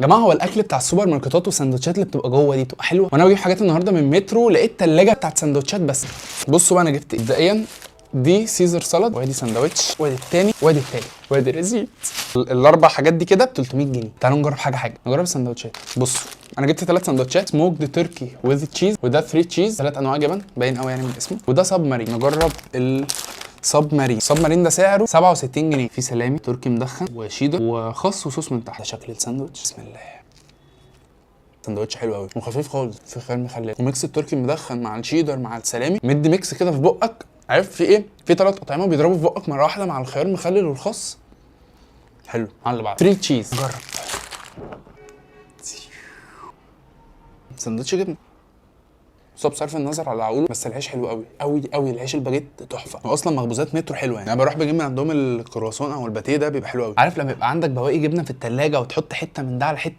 يا جماعه هو الاكل بتاع السوبر ماركتات والسندوتشات اللي بتبقى جوه دي بتبقى حلوه، وانا بجيب حاجات النهارده من مترو لقيت ثلاجه بتاعت سندوتشات بس. بصوا بقى انا جبت مبدئيا دي سيزر سالاد، وادي سندوتش، وادي التاني، وادي التالت، وادي الريزيت. الاربع حاجات دي كده ب 300 جنيه. تعالوا نجرب حاجه نجرب السندوتشات. بصوا انا جبت 3 سندوتشات سموكد تركي وذ تشيز، وده 3 تشيز 3 انواع جبن باين قوي يعني من اسمه، وده سب مارين. نجرب سب مارين ده سعره 67 جنيه. في سلامي تركي مدخن وشيدر وخس وصوص من تحت. ده شكل الساندوتش، بسم الله. سندوتش حلو قوي وخفيف خالص، في خيار مخلل وميكس التركي المدخن مع الشيدر مع السلامي، مدي ميكس كده في بقك. عارف في ايه؟ في 3 اطعمه بيضربوا في بقك مره واحده مع الخيار المخلل والخس. حلو. على اللي بعده 3 تشيز. جرب سندوتش جبنه بصرف النظر على اللي هقوله، بس العيش حلو قوي قوي قوي. العيش الباجيت تحفه، واصلا مخبوزات مترو حلوه يعني. انا بروح بجيب من عندهم الكرواسون او الباتيه، ده بيبقى حلو قوي. عارف لما يبقى عندك بواقي جبنه في الثلاجه وتحط حته من ده على حته